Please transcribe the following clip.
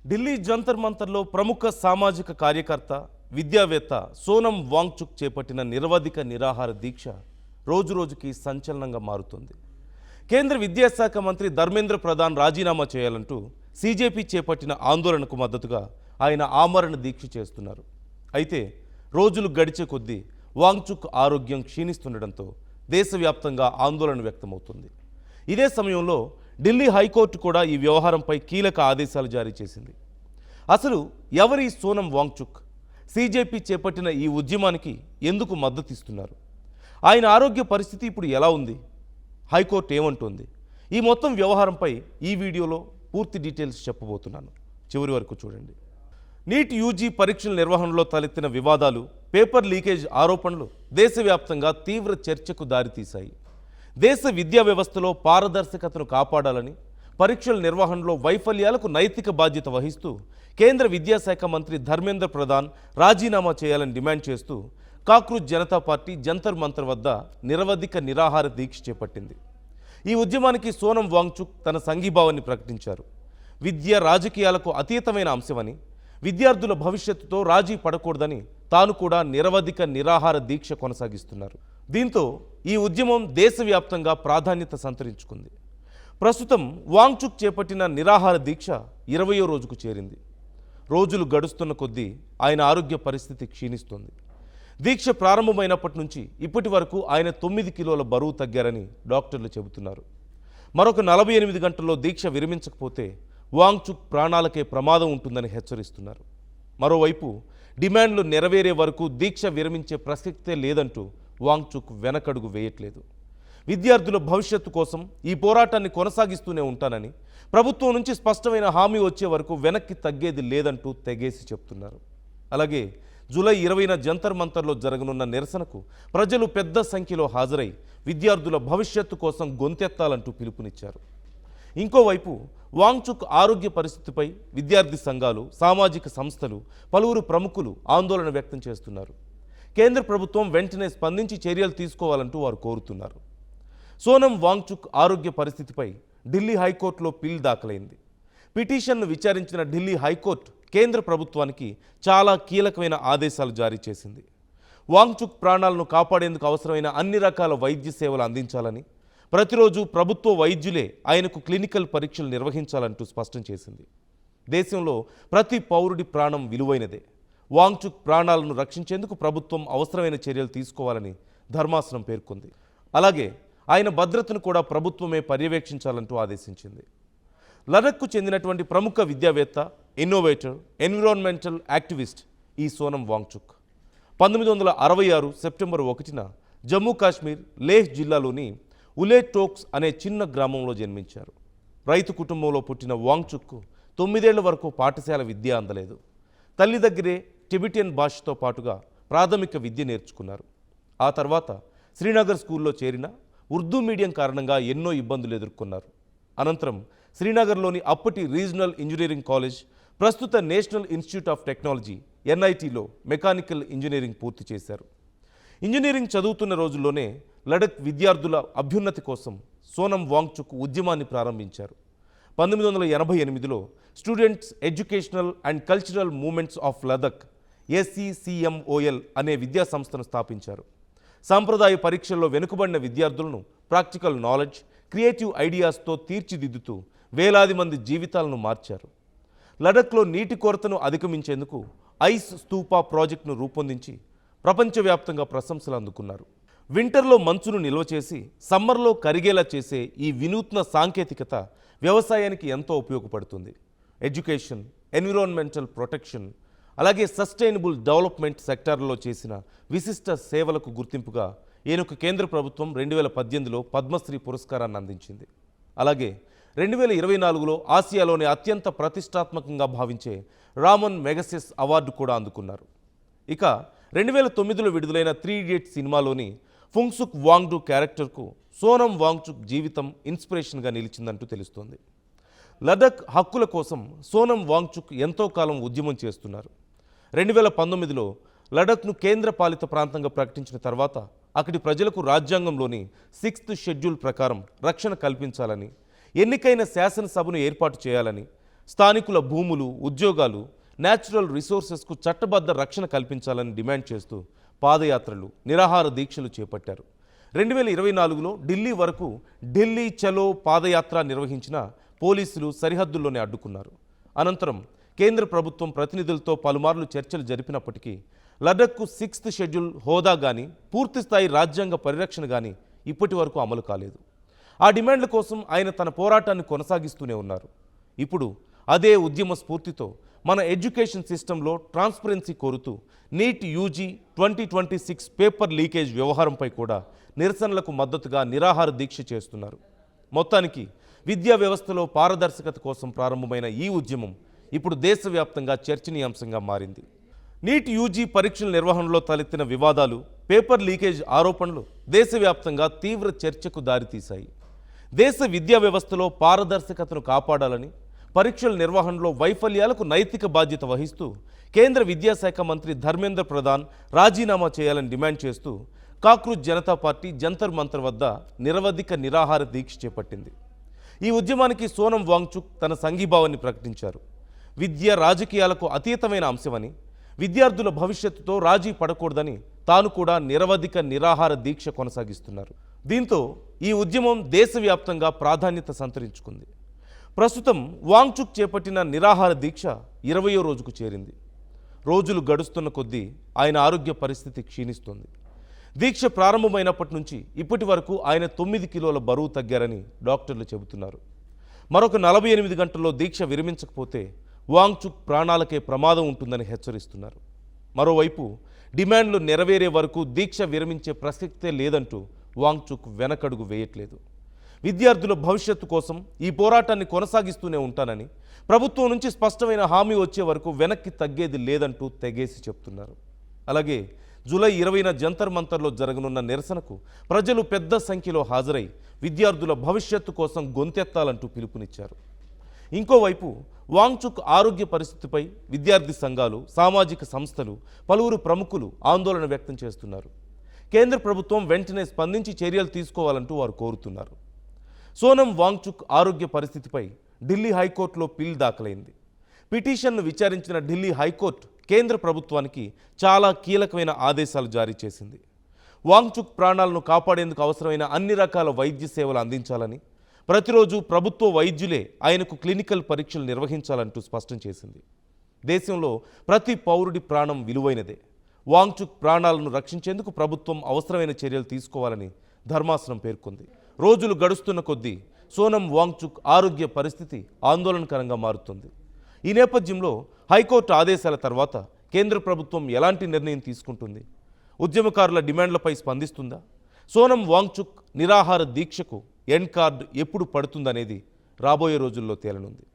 ఢిల్లీ జంతర్ మంతర్లో ప్రముఖ సామాజిక కార్యకర్త విద్యావేత్త సోనం వాంగ్చుక్ చేపట్టిన నిరవధిక నిరాహార దీక్ష రోజురోజుకి సంచలనంగా మారుతుంది. కేంద్ర విద్యాశాఖ మంత్రి ధర్మేంద్ర ప్రధాన్ రాజీనామా చేయాలంటూ సీజేపీ చేపట్టిన ఆందోళనకు మద్దతుగా ఆయన ఆమరణ దీక్ష చేస్తున్నారు. అయితే రోజులు గడిచే కొద్దీ వాంగ్చుక్ ఆరోగ్యం క్షీణిస్తుండటంతో దేశవ్యాప్తంగా ఆందోళన వ్యక్తమవుతుంది. ఇదే సమయంలో ఢిల్లీ హైకోర్టు కూడా ఈ వ్యవహారంపై కీలక ఆదేశాలు జారీ చేసింది. అసలు ఎవరి సోనం వాంగ్చుక్? సీజేపీ చేపట్టిన ఈ ఉద్యమానికి ఎందుకు మద్దతు ఇస్తున్నారు? ఆయన ఆరోగ్య పరిస్థితి ఇప్పుడు ఎలా ఉంది? హైకోర్టు ఏమంటోంది? ఈ మొత్తం వ్యవహారంపై ఈ వీడియోలో పూర్తి డీటెయిల్స్ చెప్పబోతున్నాను. చివరి వరకు చూడండి. నీట్ యూజీ పరీక్షల నిర్వహణలో తలెత్తిన వివాదాలు, పేపర్ లీకేజ్ ఆరోపణలు దేశవ్యాప్తంగా తీవ్ర చర్చకు దారితీశాయి. దేశ విద్యా వ్యవస్థలో పారదర్శకతను కాపాడాలని, పరీక్షల నిర్వహణలో వైఫల్యాలకు నైతిక బాధ్యత వహిస్తూ కేంద్ర విద్యాశాఖ మంత్రి ధర్మేంద్ర ప్రధాన్ రాజీనామా చేయాలని డిమాండ్ చేస్తూ కాక్రోచ్ జనతా పార్టీ జంతర్ మంతర్ వద్ద నిరవధిక నిరాహార దీక్ష చేపట్టింది. ఈ ఉద్యమానికి సోనం వాంగ్చుక్ తన సంఘీభావాన్ని ప్రకటించారు. విద్య రాజకీయాలకు అతీతమైన అంశమని, విద్యార్థుల భవిష్యత్తుతో రాజీ పడకూడదని తాను కూడా నిరవధిక నిరాహార దీక్ష కొనసాగిస్తున్నారు. దీంతో ఈ ఉద్యమం దేశవ్యాప్తంగా ప్రాధాన్యత సంతరించుకుంది. ప్రస్తుతం వాంగ్చుక్ చేపట్టిన నిరాహార దీక్ష 20వ రోజుకు చేరింది. రోజులు గడుస్తున్న కొద్దీ ఆయన ఆరోగ్య పరిస్థితి క్షీణిస్తోంది. దీక్ష ప్రారంభమైనప్పటి నుంచి ఇప్పటి వరకు ఆయన 9 కిలోల బరువు తగ్గారని డాక్టర్లు చెబుతున్నారు. మరొక 48 గంటల్లో దీక్ష విరమించకపోతే వాంగ్చుక్ ప్రాణాలకే ప్రమాదం ఉంటుందని హెచ్చరిస్తున్నారు. మరోవైపు డిమాండ్లు నెరవేరే వరకు దీక్ష విరమించే ప్రసక్తే లేదంటూ వాంగ్చుక్ వెనకడుగు వేయట్లేదు. విద్యార్థుల భవిష్యత్తు కోసం ఈ పోరాటాన్ని కొనసాగిస్తూనే ఉంటానని, ప్రభుత్వం నుంచి స్పష్టమైన హామీ వచ్చే వరకు వెనక్కి తగ్గేది లేదంటూ తెగేసి చెప్తున్నారు. అలాగే జూలై 20న జంతర్ మంతర్లో జరగనున్న నిరసనకు ప్రజలు పెద్ద సంఖ్యలో హాజరై విద్యార్థుల భవిష్యత్తు కోసం గొంతెత్తాలంటూ పిలుపునిచ్చారు. ఇంకోవైపు వాంగ్చుక్ ఆరోగ్య పరిస్థితిపై విద్యార్థి సంఘాలు, సామాజిక సంస్థలు, పలువురు ప్రముఖులు ఆందోళన వ్యక్తం చేస్తున్నారు. కేంద్ర ప్రభుత్వం వెంటనే స్పందించి చర్యలు తీసుకోవాలంటూ వారు కోరుతున్నారు. సోనం వాంగ్చుక్ ఆరోగ్య పరిస్థితిపై ఢిల్లీ హైకోర్టులో పిల్ దాఖలైంది. పిటిషన్ను విచారించిన ఢిల్లీ హైకోర్టు కేంద్ర ప్రభుత్వానికి చాలా కీలకమైన ఆదేశాలు జారీ చేసింది. వాంగ్చుక్ ప్రాణాలను కాపాడేందుకు అవసరమైన అన్ని రకాల వైద్య సేవలు అందించాలని, ప్రతిరోజు ప్రభుత్వ వైద్యులే ఆయనకు క్లినికల్ పరీక్షలు నిర్వహించాలంటూ స్పష్టం చేసింది. దేశంలో ప్రతి పౌరుడి ప్రాణం విలువైనదే. వాంగ్చుక్ ప్రాణాలను రక్షించేందుకు ప్రభుత్వం అవసరమైన చర్యలు తీసుకోవాలని ధర్మాసనం పేర్కొంది. అలాగే ఆయన భద్రతను కూడా ప్రభుత్వమే పర్యవేక్షించాలంటూ ఆదేశించింది. లడఖ్కు చెందినటువంటి ప్రముఖ విద్యావేత్త, ఇన్నోవేటర్, ఎన్విరాన్మెంటల్ యాక్టివిస్ట్ ఈ సోనం వాంగ్చుక్ 1966 సెప్టెంబర్ 1న జమ్మూ కాశ్మీర్ లేహ్ జిల్లాలోని ఉలే టోక్స్ అనే చిన్న గ్రామంలో జన్మించారు. రైతు కుటుంబంలో పుట్టిన వాంగ్చుక్కు 9 ఏళ్ల వరకు పాఠశాల విద్య అందలేదు. తల్లి దగ్గరే టిబెటియన్ భాషతో పాటుగా ప్రాథమిక విద్య నేర్చుకున్నారు. ఆ తర్వాత శ్రీనగర్ స్కూల్లో చేరిన ఉర్దూ మీడియం కారణంగా ఎన్నో ఇబ్బందులు ఎదుర్కొన్నారు. అనంతరం శ్రీనగర్లోని అప్పటి రీజనల్ ఇంజనీరింగ్ కాలేజ్, ప్రస్తుత నేషనల్ ఇన్స్టిట్యూట్ ఆఫ్ టెక్నాలజీ NITలో మెకానికల్ ఇంజనీరింగ్ పూర్తి చేశారు. ఇంజనీరింగ్ చదువుతున్న రోజుల్లోనే లడఖ్ విద్యార్థుల అభ్యున్నతి కోసం సోనం వాంగ్చుక్ ఉద్యమాన్ని ప్రారంభించారు. 1988లో students educational and cultural movements of Ladakh SECMOL అనే విద్యా సంస్థను స్థాపించారు. సాంప్రదాయ పరీక్షల్లో వెనుకబడిన విద్యార్థులను ప్రాక్టికల్ నాలెడ్జ్, క్రియేటివ్ ఐడియాస్తో తీర్చిదిద్దుతూ వేలాది మంది జీవితాలను మార్చారు. లడఖ్లో నీటి కొరతను అధిగమించేందుకు ఐస్ స్తూపా ప్రాజెక్టును రూపొందించి ప్రపంచవ్యాప్తంగా ప్రశంసలు అందుకున్నారు. వింటర్లో మంచును నిల్వ చేసి సమ్మర్లో కరిగేలా చేసే ఈ వినూత్న సాంకేతికత వ్యవసాయానికి ఎంతో ఉపయోగపడుతుంది. ఎడ్యుకేషన్, ఎన్విరాన్మెంటల్ ప్రొటెక్షన్, అలాగే సస్టైనబుల్ డెవలప్మెంట్ సెక్టార్లలో చేసిన విశిష్ట సేవలకు గుర్తింపుగా ఈయనకు కేంద్ర ప్రభుత్వం 2018లో పద్మశ్రీ పురస్కారాన్ని అందించింది. అలాగే 2024లో ఆసియాలోని అత్యంత ప్రతిష్టాత్మకంగా భావించే రామన్ మెగసెస్ అవార్డు కూడా అందుకున్నారు. ఇక 2009లో విడుదలైన 3 Idiots సినిమాలోని ఫుంగ్సుక్ వాంగ్డు క్యారెక్టర్కు సోనం వాంగ్చుక్ జీవితం ఇన్స్పిరేషన్గా నిలిచిందంటూ తెలుస్తోంది. లడఖ్ హక్కుల కోసం సోనం వాంగ్చుక్ ఎంతో కాలం ఉద్యమం చేస్తున్నారు. 2019లో లడఖ్ను కేంద్ర పాలిత ప్రాంతంగా ప్రకటించిన తర్వాత అక్కడి ప్రజలకు రాజ్యాంగంలోని 6th షెడ్యూల్ ప్రకారం రక్షణ కల్పించాలని, ఎన్నికైన శాసనసభను ఏర్పాటు చేయాలని, స్థానికుల భూములు, ఉద్యోగాలు, న్యాచురల్ రిసోర్సెస్కు చట్టబద్ధ రక్షణ కల్పించాలని డిమాండ్ చేస్తూ పాదయాత్రలు, నిరాహార దీక్షలు చేపట్టారు. 2024లో ఢిల్లీ వరకు ఢిల్లీ చలో పాదయాత్ర నిర్వహించిన పోలీసులు సరిహద్దుల్లోనే అడ్డుకున్నారు. అనంతరం కేంద్ర ప్రభుత్వం ప్రతినిధులతో పలుమార్లు చర్చలు జరిపినప్పటికీ లడఖ్కు 6th షెడ్యూల్ హోదా కానీ పూర్తిస్థాయి రాజ్యాంగ పరిరక్షణ కానీ ఇప్పటి వరకు అమలు కాలేదు. ఆ డిమాండ్ల కోసం ఆయన తన పోరాటాన్ని కొనసాగిస్తూనే ఉన్నారు. ఇప్పుడు అదే ఉద్యమ స్ఫూర్తితో మన ఎడ్యుకేషన్ సిస్టంలో ట్రాన్స్పరెన్సీ కోరుతూ నీట్ యూజీ 2026 పేపర్ లీకేజ్ వ్యవహారంపై కూడా నిరసనలకు మద్దతుగా నిరాహార దీక్ష చేస్తున్నారు. మొత్తానికి విద్యా వ్యవస్థలో పారదర్శకత కోసం ప్రారంభమైన ఈ ఉద్యమం ఇప్పుడు దేశవ్యాప్తంగా చర్చనీయాంశంగా మారింది. నీట్ యూజీ పరీక్షల నిర్వహణలో తలెత్తిన వివాదాలు, పేపర్ లీకేజ్ ఆరోపణలు దేశవ్యాప్తంగా తీవ్ర చర్చకు దారితీశాయి. దేశ విద్యా వ్యవస్థలో పారదర్శకతను కాపాడాలని, పరీక్షల నిర్వహణలో వైఫల్యాలకు నైతిక బాధ్యత వహిస్తూ కేంద్ర విద్యాశాఖ మంత్రి ధర్మేంద్ర ప్రధాన్ రాజీనామా చేయాలని డిమాండ్ చేస్తూ కాక్రోచ్ జనతా పార్టీ జంతర్ మంతర్ వద్ద నిరవధిక నిరాహార దీక్ష చేపట్టింది. ఈ ఉద్యమానికి సోనం వాంగ్చుక్ తన సంఘీభావాన్ని ప్రకటించారు. విద్య రాజకీయాలకు అతీతమైన అంశమని, విద్యార్థుల భవిష్యత్తుతో రాజీ పడకూడదని తాను కూడా నిరవధిక నిరాహార దీక్ష కొనసాగిస్తున్నారు. దీంతో ఈ ఉద్యమం దేశవ్యాప్తంగా ప్రాధాన్యత సంతరించుకుంది. ప్రస్తుతం వాంగ్చుక్ చేపట్టిన నిరాహార దీక్ష 20వ రోజుకు చేరింది. రోజులు గడుస్తున్న కొద్దీ ఆయన ఆరోగ్య పరిస్థితి క్షీణిస్తోంది. దీక్ష ప్రారంభమైనప్పటి నుంచి ఇప్పటి వరకు ఆయన 9 కిలోల బరువు తగ్గారని డాక్టర్లు చెబుతున్నారు. మరొక 48 గంటల్లో దీక్ష విరమించకపోతే వాంగ్చుక్ ప్రాణాలకే ప్రమాదం ఉంటుందని హెచ్చరిస్తున్నారు. మరోవైపు డిమాండ్లు నెరవేరే వరకు దీక్ష విరమించే ప్రసక్తే లేదంటూ వాంగ్చుక్ వెనకడుగు వేయట్లేదు. విద్యార్థుల భవిష్యత్తు కోసం ఈ పోరాటాన్ని కొనసాగిస్తూనే ఉంటానని, ప్రభుత్వం నుంచి స్పష్టమైన హామీ వచ్చే వరకు వెనక్కి తగ్గేది లేదంటూ తెగేసి చెప్తున్నారు. అలాగే జూలై 20న జంతర్ మంతర్లో జరగనున్న నిరసనకు ప్రజలు పెద్ద సంఖ్యలో హాజరై విద్యార్థుల భవిష్యత్తు కోసం గొంతెత్తాలంటూ పిలుపునిచ్చారు. ఇంకోవైపు వాంగ్చుక్ ఆరోగ్య పరిస్థితిపై విద్యార్థి సంఘాలు, సామాజిక సంస్థలు, పలువురు ప్రముఖులు ఆందోళన వ్యక్తం చేస్తున్నారు. కేంద్ర ప్రభుత్వం వెంటనే స్పందించి చర్యలు తీసుకోవాలంటూ వారు కోరుతున్నారు. సోనం వాంగ్చుక్ ఆరోగ్య పరిస్థితిపై ఢిల్లీ హైకోర్టులో పిల్ దాఖలైంది. పిటిషన్ను విచారించిన ఢిల్లీ హైకోర్టు కేంద్ర ప్రభుత్వానికి చాలా కీలకమైన ఆదేశాలు జారీ చేసింది. వాంగ్చుక్ ప్రాణాలను కాపాడేందుకు అవసరమైన అన్ని రకాల వైద్య సేవలు అందించాలని, ప్రతిరోజు ప్రభుత్వ వైద్యులే ఆయనకు క్లినికల్ పరీక్షలు నిర్వహించాలంటూ స్పష్టం చేసింది. దేశంలో ప్రతి పౌరుడి ప్రాణం విలువైనదే. వాంగ్చుక్ ప్రాణాలను రక్షించేందుకు ప్రభుత్వం అవసరమైన చర్యలు తీసుకోవాలని ధర్మాసనం పేర్కొంది. రోజులు గడుస్తున్న కొద్దీ సోనం వాంగ్చుక్ ఆరోగ్య పరిస్థితి ఆందోళనకరంగా మారుతుంది. ఈ నేపథ్యంలో హైకోర్టు ఆదేశాల తర్వాత కేంద్ర ప్రభుత్వం ఎలాంటి నిర్ణయం తీసుకుంటుంది? ఉద్యమకారుల డిమాండ్లపై స్పందిస్తుందా? సోనం వాంగ్చుక్ నిరాహార దీక్షకు ఎండ్ కార్డ్ ఎప్పుడు పడుతుందనేది రాబోయే రోజుల్లో తేలనుంది.